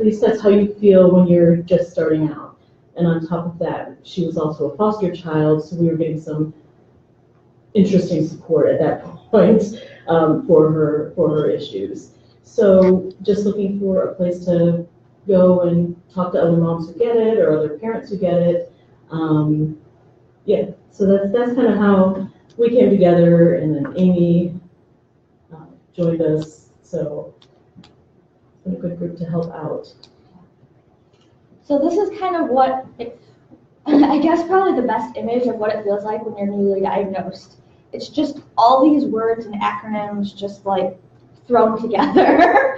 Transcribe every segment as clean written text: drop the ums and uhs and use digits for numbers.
at least that's how you feel when you're just starting out. And on top of that, she was also a foster child, so we were getting some interesting support at that point for her issues. So just looking for a place to go and talk to other moms who get it or other parents who get it. Yeah, so that's kind of how we came together, and then Amy joined us. So it's been a good group to help out. So this is kind of what, I guess probably the best image of what it feels like when you're newly diagnosed. It's just all these words and acronyms just like thrown together.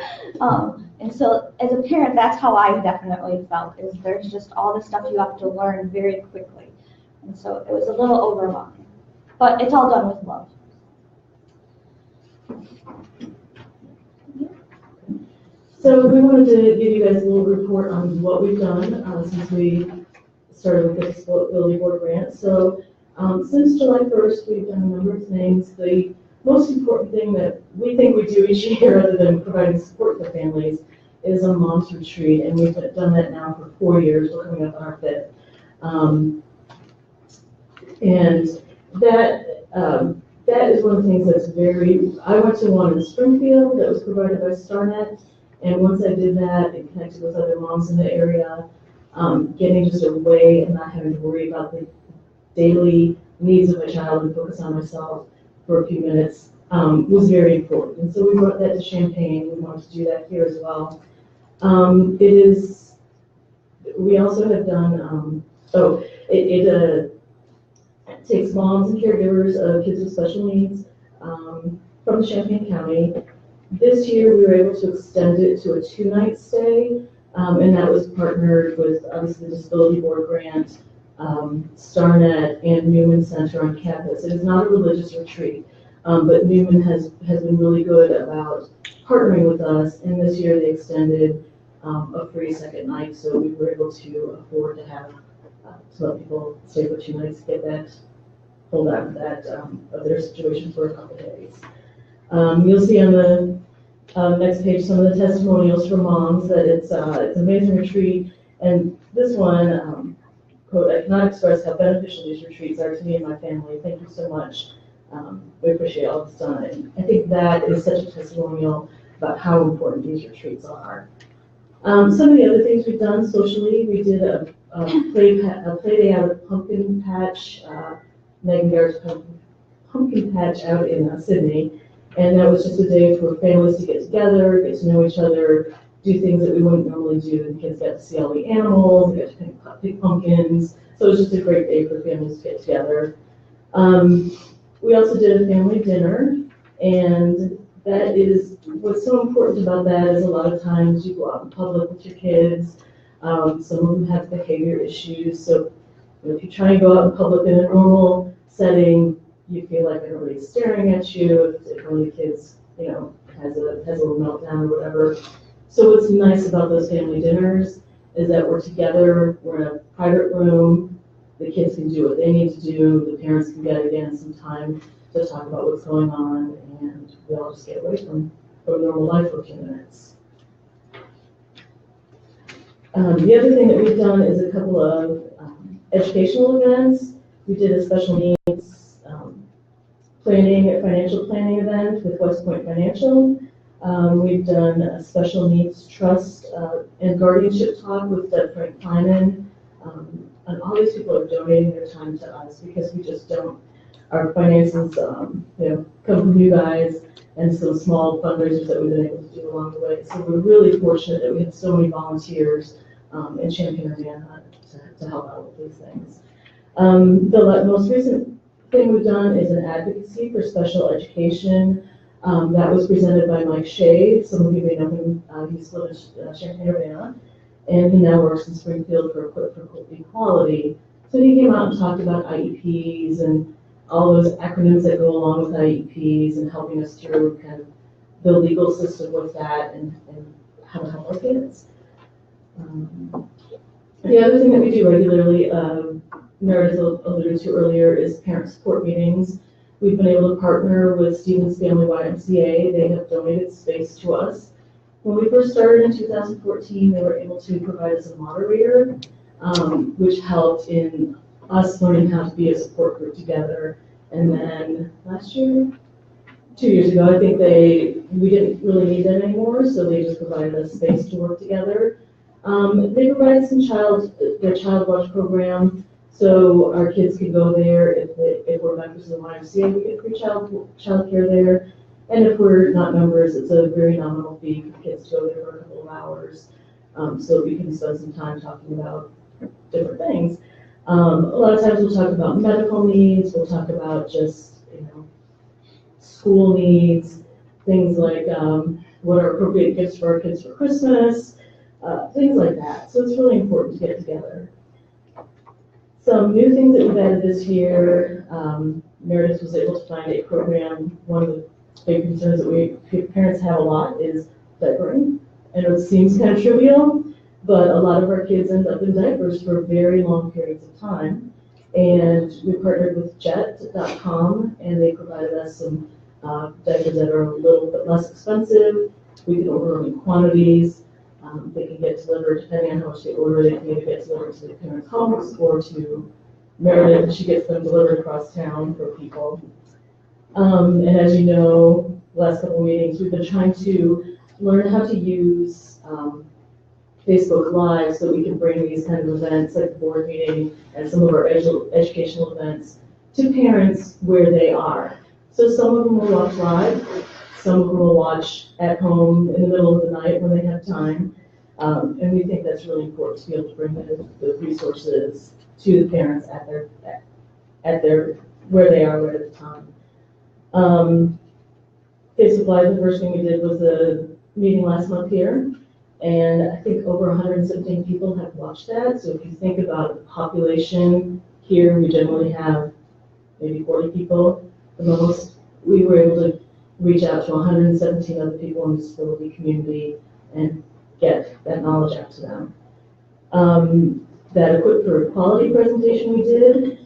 And so as a parent, that's how I definitely felt, is there's just all this stuff you have to learn very quickly. And so it was a little overwhelming, but it's all done with love. So we wanted to give you guys a little report on what we've done since we started with the Disability Board grant. So since July 1st, we've done a number of things. The most important thing that we think we do each year, other than providing support for families, is a mom's retreat, and we've done that now for 4 years. We're coming up on our 5th. And that is one of the things that's I went to one in Springfield that was provided by StarNet, and once I did that and connected with other moms in the area, getting just away and not having to worry about the daily needs of my child and focus on myself for a few minutes was very important. And so we brought that to Champaign. We wanted to do that here as well. We also have done, it takes moms and caregivers of kids with special needs from Champaign County. This year we were able to extend it to a 2-night stay, and that was partnered with obviously the Disability Board grant, StarNet, and Newman Center on campus. It is not a religious retreat, but Newman has been really good about partnering with us, and this year they extended a free second night, so we were able to afford to have to let people stay for 2 nights, get that pulled out of that of their situation for a couple days. You'll see on the next page some of the testimonials from moms that it's an amazing retreat, and this one, quote, "I cannot express how beneficial these retreats are to me and my family. Thank you so much. We appreciate all that's done." And I think that is such a testimonial about how important these retreats are. Some of the other things we've done socially, we did a play day out at Pumpkin Patch, Megan Garrett's Pumpkin Patch out in Sydney. And that was just a day for families to get together, get to know each other, do things that we wouldn't normally do. The kids got to see all the animals, they got to pick pumpkins. So it was just a great day for families to get together. We also did a family dinner, and that is, what's so important about that is a lot of times you go out in public with your kids. Some of them have behavior issues, so if you try and go out in public in a normal setting, you feel like everybody's staring at you. If one of the kids, has a little meltdown or whatever. So what's nice about those family dinners is that we're together, we're in a private room, the kids can do what they need to do, the parents can get, again, some time to talk about what's going on, and we all just get away from normal life for a few minutes. The other thing that we've done is a couple of educational events. We did a special needs financial planning event with West Point Financial. We've done a special needs trust and guardianship talk with Frank Kleiman. And all these people are donating their time to us because we just don't, our finances, come from you guys and some small fundraisers that we've been able to do along the way. So we're really fortunate that we have so many volunteers in Champaign, Indiana to help out with these things. The most recent thing we've done is an advocacy for special education. That was presented by Mike Shea. Some of you may know him. He's lived in Champaign, Urbana, and he now works in Springfield for Equality. So he came out and talked about IEPs and all those acronyms that go along with IEPs and helping us through kind of the legal system with that and how to help our kids. The other thing that we do regularly, Meredith alluded to earlier, is parent support meetings. We've been able to partner with Stevens Family YMCA. They have donated space to us, When we first started in 2014, they were able to provide us a moderator, which helped in us learning how to be a support group together. And then last year, 2 years ago, I think we didn't really need them anymore, so they just provided us space to work together. They provided their child watch program, so our kids could go there if we're members of the YMCA, we get free child care there. And if we're not members, it's a very nominal fee for kids to go there for a couple of hours, so we can spend some time talking about different things. A lot of times we'll talk about medical needs, we'll talk about just, school needs, things like what are appropriate gifts for our kids for Christmas, things like that. So it's really important to get together. Some new things that we've added this year, Meredith was able to find a program. One of the big concerns that parents have a lot is diapering. I know it seems kind of trivial, but a lot of our kids end up in diapers for very long periods of time. And we partnered with jet.com, and they provided us some diapers that are a little bit less expensive. We can order them in quantities. They can get delivered, depending on how much they order, they can either get delivered to the parents' homes or to Meredith. She gets them delivered across town for people. And as you know, the last couple of meetings, we've been trying to learn how to use Facebook Live so we can bring these kind of events like the board meeting and some of our educational events to parents where they are. So some of them will watch live, some of them will watch at home in the middle of the night when they have time. And we think that's really important to be able to bring the resources to the parents at their where they are right at the time. Facebook Live, the first thing we did was a meeting last month here, and I think over 117 people have watched that. So if you think about the population here, we generally have maybe 40 people the most. We were able to reach out to 117 other people in the disability community and get that knowledge out to them. That Equip for Equality presentation we did,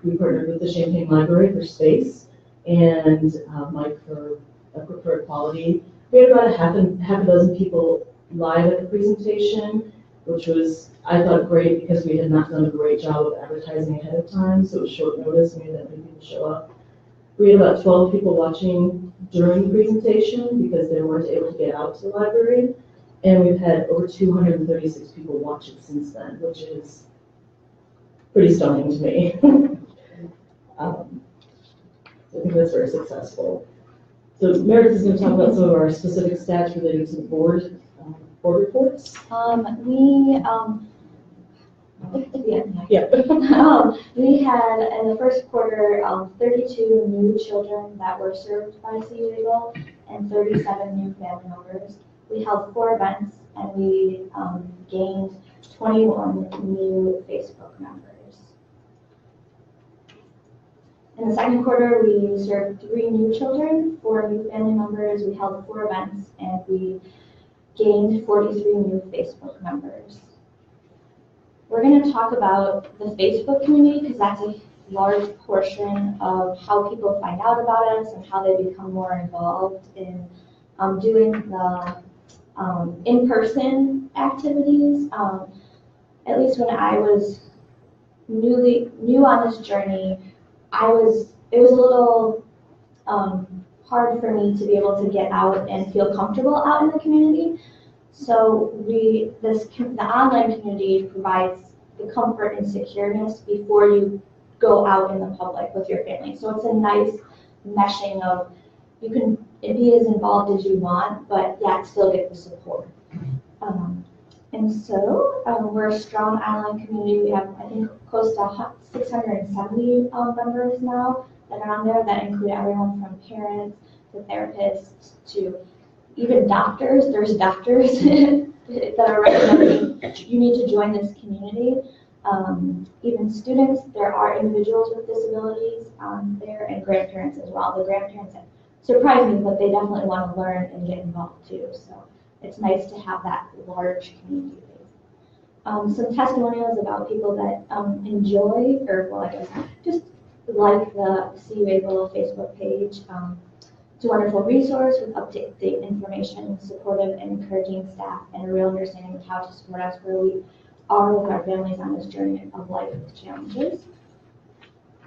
we partnered with the Champaign Library for space and Mike for Equip for Equality. We had about half a dozen people live at the presentation, which was, I thought, great because we had not done a great job of advertising ahead of time, so it was short notice, and we had that many people show up. We had about 12 people watching during the presentation because they weren't able to get out to the library. And we've had over 236 people watch it since then, which is pretty stunning to me. I think that's very successful. So Meredith is going to talk about some of our specific stats related to the board reports. We had in the first quarter 32 new children that were served by CUEAGLE and 37 new family members. We held 4 events and we gained 21 new Facebook members. In the second quarter, we served 3 new children, 4 new family members. We held 4 events and we gained 43 new Facebook members. We're going to talk about the Facebook community because that's a large portion of how people find out about us and how they become more involved in doing the in-person activities. At least when I was new on this journey, it was a little hard for me to be able to get out and feel comfortable out in the community. So the online community provides the comfort and secureness before you go out in the public with your family. So it's a nice meshing of you can be as involved as you want, but yet still get the support. And so we're a strong online community. We have, I think, close to 670 members now that are on there that include everyone from parents to therapists to even doctors. There's doctors that are recommending you need to join this community. Even students, there are individuals with disabilities there and grandparents as well. The grandparents surprise me, but they definitely want to learn and get involved too. So it's nice to have that large community base. Some testimonials about people that enjoy, or well, I guess just like the CUEAGLE Facebook page. It's a wonderful resource with up-to-date information, supportive and encouraging staff, and a real understanding of how to support us where we are with our families on this journey of life with challenges.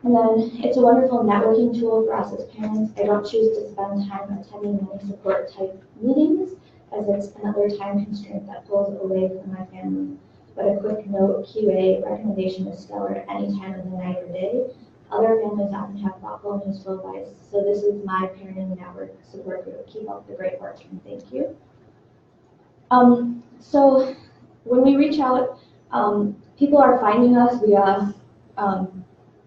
And then it's a wonderful networking tool for us as parents. I don't choose to spend time attending many support type meetings as it's another time constraint that pulls away from my family. But a quick note, QA recommendation is stellar any time of the night or day. Other families often have thoughtful and useful advice. So this is my parenting network support group. Keep up the great work and thank you. So when we reach out, people are finding us via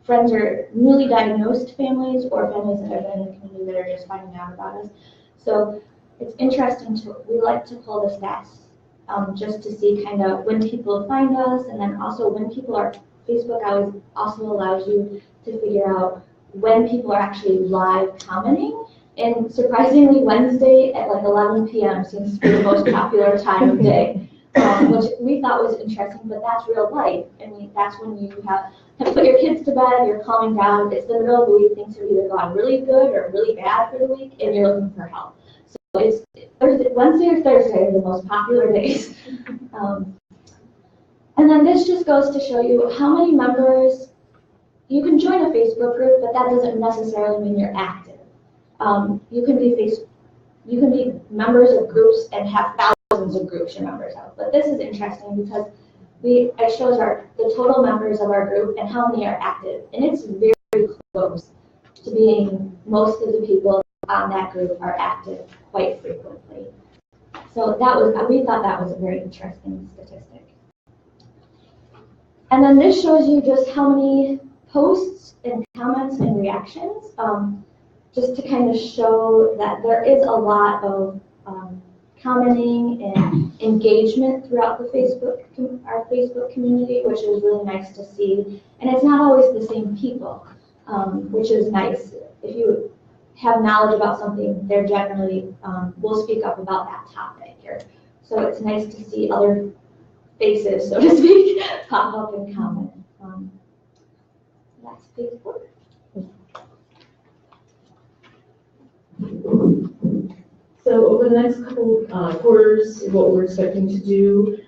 friends or newly diagnosed families or families that have been in the community that are just finding out about us. So it's interesting we like to pull the stats just to see kind of when people find us, and then also when people are, Facebook also allows you to figure out when people are actually live commenting. And surprisingly, Wednesday at like 11 p.m. seems to be the most popular time of day, which we thought was interesting, but that's real life. I mean, that's when you have put your kids to bed, you're calming down, it's the middle of the week, things have either gone really good or really bad for the week, and you're looking for help. So it's Wednesday or Thursday are the most popular days. And then this just goes to show you how many members, you can join a Facebook group, but that doesn't necessarily mean you're active. You can be members of groups and have thousands of groups you're members of. But this is interesting because it shows the total members of our group and how many are active. And it's very close to being most of the people on that group are active quite frequently. So we thought that was a very interesting statistic. And then this shows you just how many posts and comments and reactions, just to kind of show that there is a lot of commenting and engagement throughout our Facebook community, which is really nice to see. And it's not always the same people, which is nice. If you have knowledge about something, they're generally will speak up about that topic here. So it's nice to see other faces, so to speak, pop up and comment. That's Facebook. So over the next couple quarters, what we're expecting to do,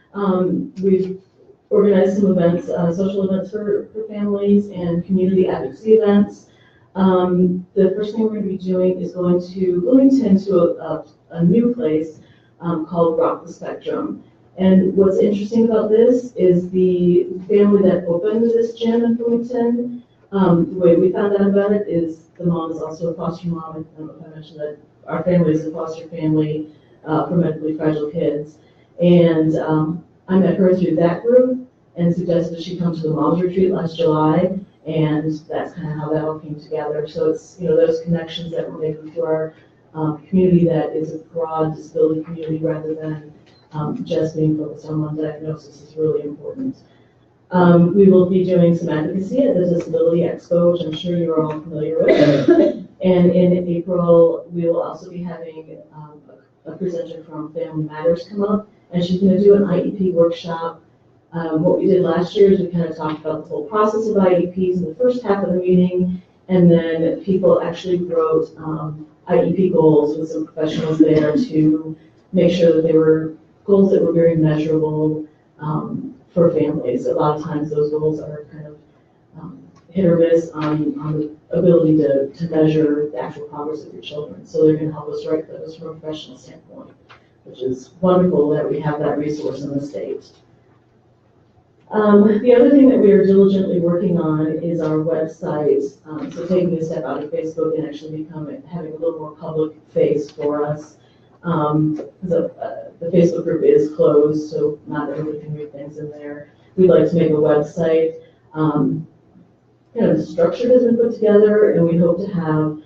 we've organized some events, social events for families and community advocacy events. The first thing we're going to be doing is going to Bloomington to a new place called Rock the Spectrum. And what's interesting about this is the family that opened this gym in Bloomington. The way we found out about it is the mom is also a foster mom. I don't know if I mentioned that our family is a foster family for medically fragile kids. And I met her through that group and suggested she come to the mom's retreat last July. And that's kind of how that all came together. So it's, those connections that we're making to our community that is a broad disability community rather than just being focused on one diagnosis is really important. We will be doing some advocacy at the Disability Expo, which I'm sure you're all familiar with. And in April, we will also be having a presenter from Family Matters come up, and she's going to do an IEP workshop. What we did last year is we kind of talked about the whole process of IEPs in the first half of the meeting, and then people actually wrote IEP goals with some professionals there to make sure that they were goals that were very measurable for families. A lot of times those goals are kind of hit or miss on the ability to measure the actual progress of your children. So they're going to help us write those from a professional standpoint, which is wonderful that we have that resource in the state. The other thing that we are diligently working on is our website. So taking a step out of Facebook and actually having a little more public face for us. The Facebook group is closed, so not everybody can read things in there. We'd like to make a website. Kind of the structure has been put together, and we hope to have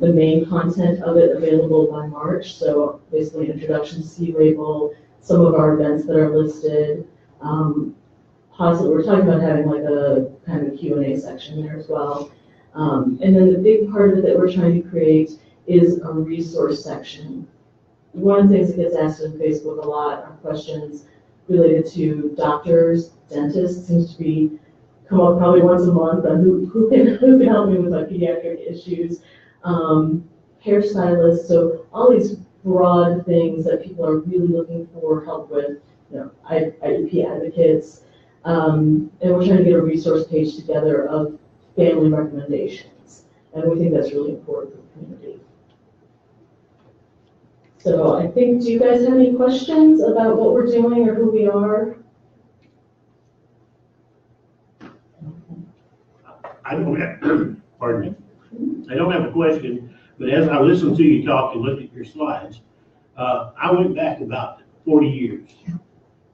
the main content of it available by March. So basically, introduction to C-Label, some of our events that are listed. Possibly, we're talking about having like a kind of Q&A section there as well. And then the big part of it that we're trying to create is a resource section. One of the things that gets asked on Facebook a lot are questions related to doctors, dentists. Seems to be come up probably once a month on who can help me with my pediatric issues. hairstylists, so all these broad things that people are really looking for help with, IEP advocates, and we're trying to get a resource page together of family recommendations, and we think that's really important for the community. So I think, do you guys have any questions about what we're doing or who we are? I don't have, pardon me, I don't have a question, but as I listened to you talk and looked at your slides, I went back about 40 years.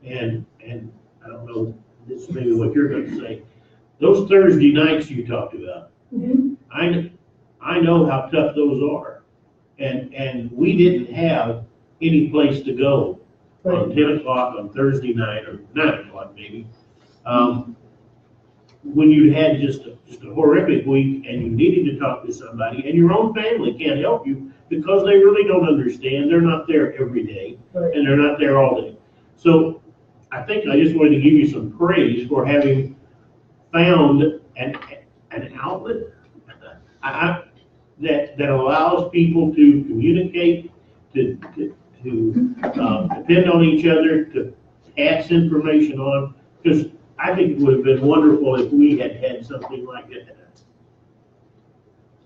And I don't know, this is maybe what you're going to say. Those Thursday nights you talked about, I know how tough those are. And we didn't have any place to go on 10 o'clock on Thursday night, or 9 o'clock maybe. When you had just a horrific week and you needed to talk to somebody, and your own family can't help you because they really don't understand. They're not there every day, and they're not there all day. So I think I just wanted to give you some praise for having found an outlet that allows people to communicate, to depend on each other, to pass information on, because I think it would have been wonderful if we had had something like that.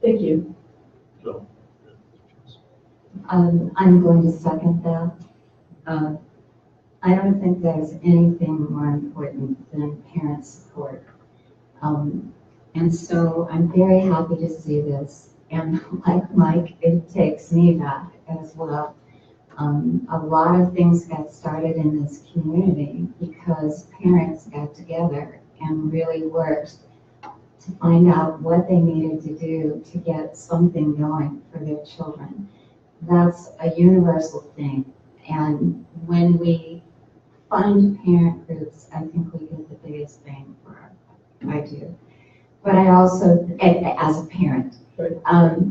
Thank you. So. I'm going to second that. I don't think there's anything more important than parent support. And so I'm very happy to see this. And like Mike, it takes me back as well. A lot of things got started in this community because parents got together and really worked to find out what they needed to do to get something going for their children. That's a universal thing. And when we fund parent groups, I think we get the biggest bang for our buck. I do. But I also, as a parent,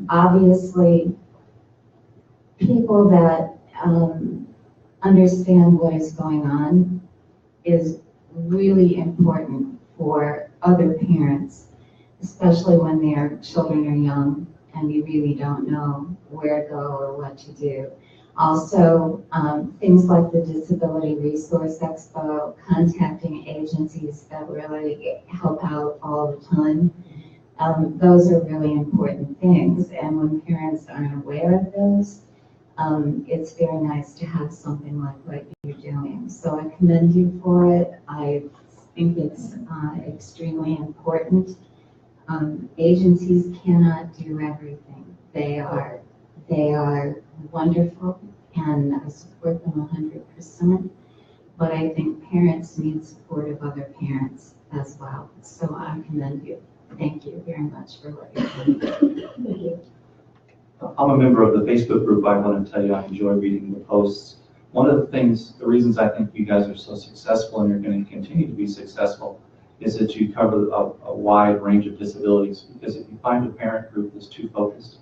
obviously, people that understand what is going on is really important for other parents, especially when their children are young and you really don't know where to go or what to do. Also, things like the Disability Resource Expo, contacting agencies that really help out all the time. Those are really important things. And when parents aren't aware of those, it's very nice to have something like what you're doing. So I commend you for it. I think it's extremely important. Agencies cannot do everything. They are wonderful, and I support them 100%. But I think parents need support of other parents as well. So I commend you. Thank you very much for what you're doing. Thank you. I'm a member of the Facebook group. I want to tell you I enjoy reading the posts. One of the reasons I think you guys are so successful and you're going to continue to be successful is that you cover a wide range of disabilities. Because if you find a parent group that's too focused,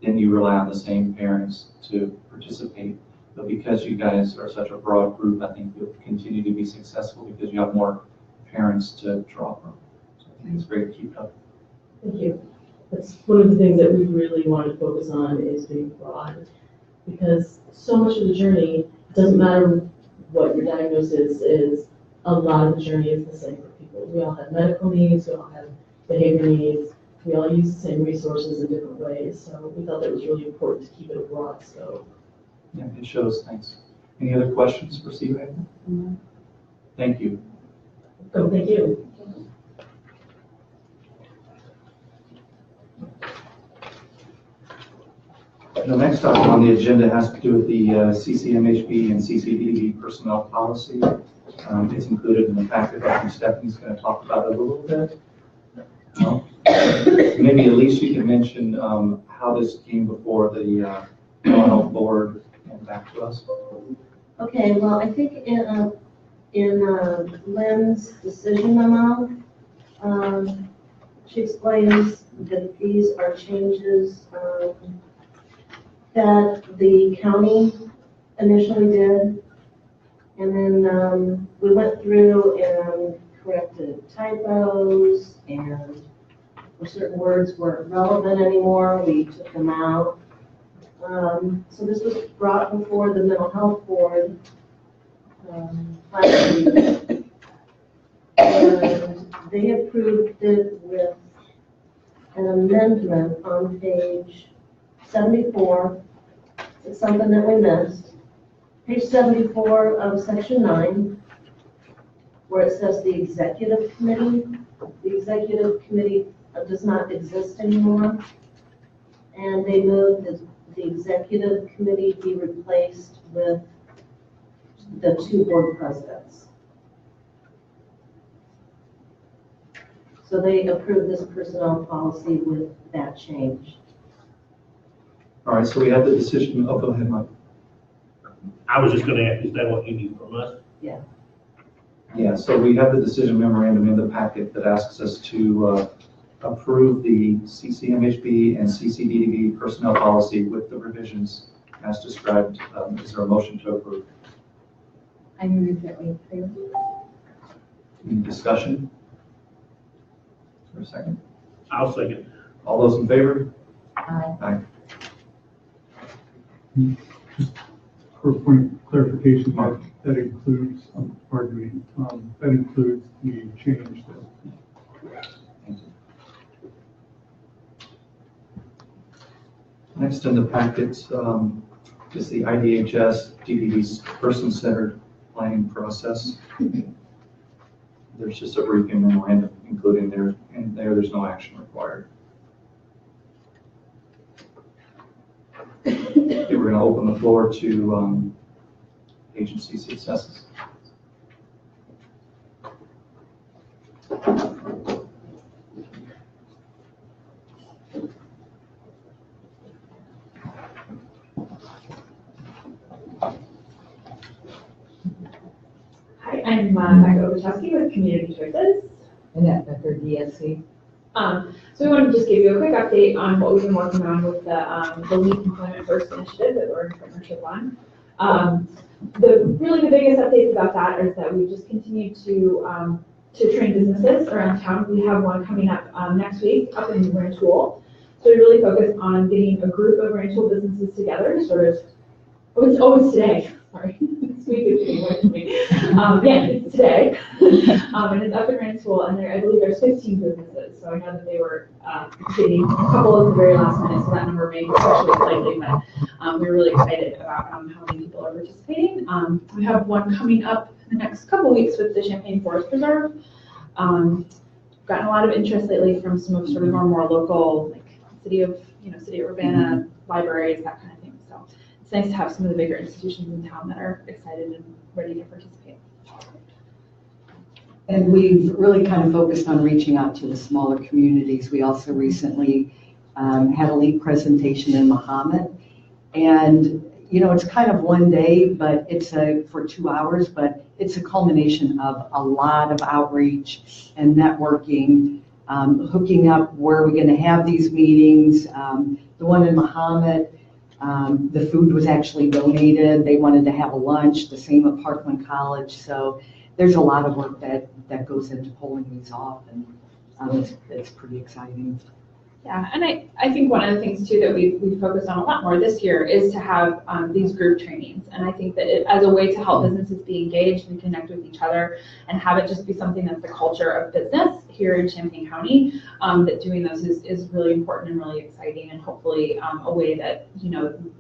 then you rely on the same parents to participate. But because you guys are such a broad group, I think you'll continue to be successful because you have more parents to draw from. So I think it's great to keep up. Thank you. That's one of the things that we really want to focus on is being broad, because so much of the journey, it doesn't matter what your diagnosis is, a lot of the journey is the same for people. We all have medical needs, we all have behavior needs, we all use the same resources in different ways. So we thought that was really important to keep it a broad scope. Yeah, it shows. Thanks. Any other questions for Steve? Thank you. So thank you. The next item on the agenda has to do with the CCMHB and CCDDB personnel policy. It's included in the packet. I think Stephanie's going to talk about it a little bit. Maybe at least you can mention how this came before the mental health board and back to us. Okay, well, I think in Lynn's decision memo, she explains that these are changes that the county initially did. And then we went through and corrected typos, and where certain words weren't relevant anymore, we took them out. So this was brought before the mental health board last week. And they approved it with an amendment on page 74. It's something that we missed. Page 74 of section 9, where it says the executive committee. The executive committee does not exist anymore. And they moved that the executive committee be replaced with the 2 board presidents. So they approved this personnel policy with that change. All right, so we have the decision, oh, go ahead, Mike. I was just gonna ask, is that what you need from us? Yeah, so we have the decision memorandum in the packet that asks us to approve the CCMHB and CCDDB personnel policy with the revisions as described. Is there a motion to approve? I move that we approve. Any discussion? For a second. I'll second. All those in favor? Aye. For point of clarification, that includes, pardon me, that includes the change that. Next in the packet is the IDHS DDB's person-centered planning process. There's just a briefing memorandum including there, and there's no action required. Okay, we're going to open the floor to agency successes. Hi, I'm Becca Obuchowski with Community Choices. Annette Becker, DSC. So we want to just give you a quick update on what we've been working on with the Lead Employment First initiative that we're in partnership on. The biggest updates about that is that we've just continued to train businesses around town. We have one coming up next week up in Rantoul. So we really focus on getting a group of Rantoul businesses together to sort of, it's today, sorry. This week is getting away from me. Yeah, it's today. And it's up in Rantoul, and I believe there's 15 businesses. So I know that they were getting a couple at the very last minute, so that number may fluctuate slightly, but we're really excited about how many people are participating. We have one coming up in the next couple weeks with the Champaign Forest Preserve. Gotten a lot of interest lately from some of sort of our more local, like City of Urbana, libraries, that kind of thing. So it's nice to have some of the bigger institutions in town that are excited and ready to participate. And we've really kind of focused on reaching out to the smaller communities. We also recently had a lead presentation in Muhammad. And, it's kind of one day, but it's for 2 hours, but it's a culmination of a lot of outreach and networking, hooking up where we're going to have these meetings. The one in Muhammad, the food was actually donated. They wanted to have a lunch, the same at Parkland College. So there's a lot of work that goes into pulling these off, and it's pretty exciting. Yeah, and I think one of the things too that we've focused on a lot more this year is to have these group trainings. And I think that as a way to help businesses be engaged and connect with each other and have it just be something that's the culture of business here in Champaign County, that doing those is really important and really exciting, and hopefully a way that,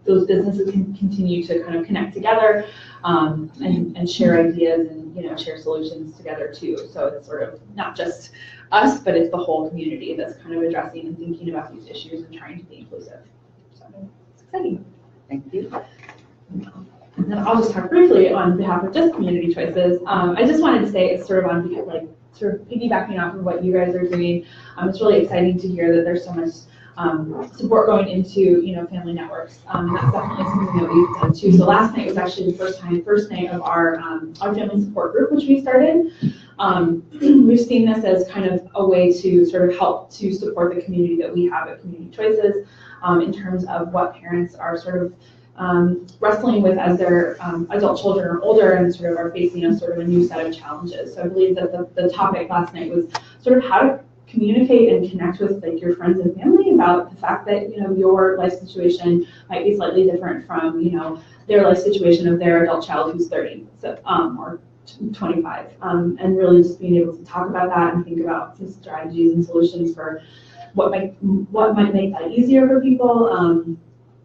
those businesses can continue to kind of connect together and share ideas and, share solutions together too. So it's sort of not just us, but it's the whole community that's kind of addressing and thinking about these issues and trying to be inclusive. So it's exciting. Thank you. And then I'll just talk briefly on behalf of just Community Choices. I just wanted to say it's sort of on behalf, sort of piggybacking off of what you guys are doing. It's really exciting to hear that there's so much support going into, family networks. And that's definitely something that we've done too. So last night was actually the first night of our family support group, which we started. We've seen this as kind of a way to sort of help to support the community that we have at Community Choices in terms of what parents are sort of wrestling with as their adult children are older and sort of are facing a sort of a new set of challenges. So I believe that the topic last night was sort of how to communicate and connect with like your friends and family about the fact that, you know, your life situation might be slightly different from, you know, their life situation of their adult child who's 30, so, or 25, and really just being able to talk about that and think about some strategies and solutions for what might make that easier for people,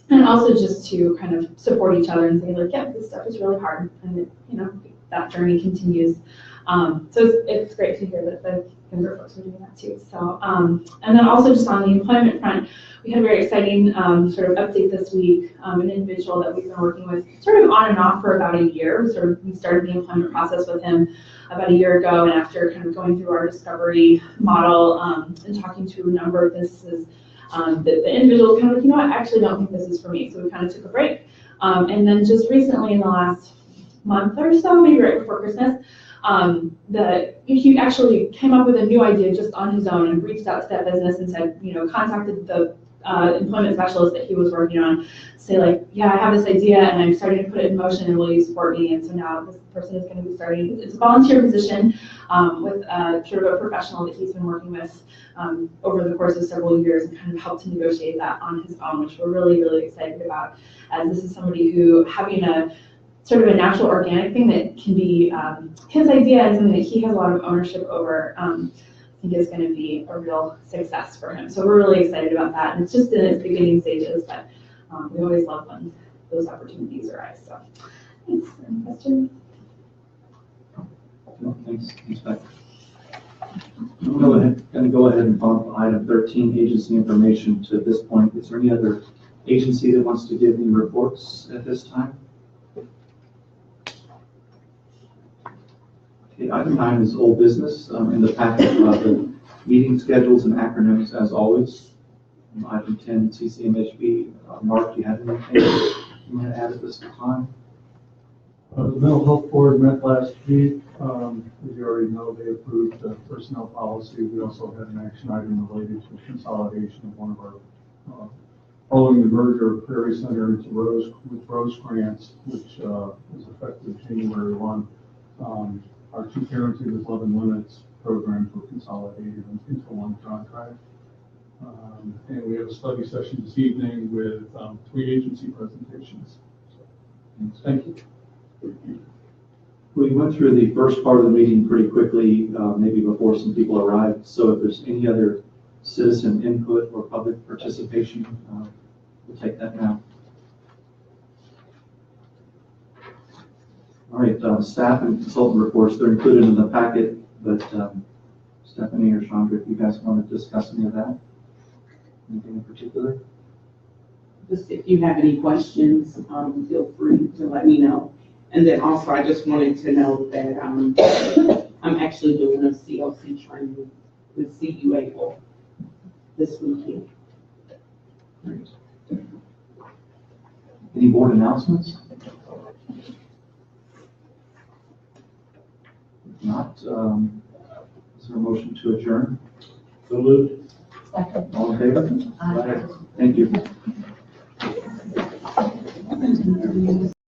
and also just to kind of support each other and say like, yeah, this stuff is really hard, and you know, that journey continues. So it's great to hear that the younger folks are doing that too. So, and then also just on the employment front, we had a very exciting sort of update this week. An individual that we've been working with sort of on and off for about a year. We started the employment process with him about a year ago, and after kind of going through our discovery model and talking to a number of businesses, the individual was kind of like, you know what, I actually don't think this is for me. So we kind of took a break. And then just recently in the last month or so, maybe right before Christmas, he actually came up with a new idea just on his own and reached out to that business and said, you know, contacted the employment specialist that he was working on, say like, yeah, I have this idea and I'm starting to put it in motion and will you support me? And so now this person is going to be starting, it's a volunteer position with sort of a professional that he's been working with over the course of several years and kind of helped to negotiate that on his own, which we're really, really excited about, as this is somebody who having a sort of a natural organic thing that can be his idea and something that he has a lot of ownership over, I think is going to be a real success for him. So we're really excited about that. And it's just in its beginning stages, but we always love when those opportunities arise. So thanks. Any questions? No, thanks, Becky. I'm going to go ahead and bump item 13, agency information, to this point. Is there any other agency that wants to give any reports at this time? Okay, item 9 is old business. In the packet, the meeting schedules and acronyms as always. Item 10, CCMHB. Mark, do you have anything you want to add at this time? The Mental Health Board met last week. As you already know, they approved the personnel policy. We also had an action item related to consolidation of one of our, following the merger of Prairie Center into Rosecrans, which is effective January 1. Our two parenting with Love and Limits programs were consolidated into one contract. And we have a study session this evening with 3 agency presentations. So, thank you. We went through the first part of the meeting pretty quickly, maybe before some people arrived. So if there's any other citizen input or public participation, we'll take that now. All right, staff and consultant reports, they're included in the packet, but Stephanie or Chandra, if you guys want to discuss any of that, anything in particular? Just if you have any questions, feel free to let me know. And then also, I just wanted to note that I'm actually doing a CLC training with CU Able this weekend. Great. Any board announcements? If not, is there a motion to adjourn? So moved. Second. All in favor? Aye. Thank you.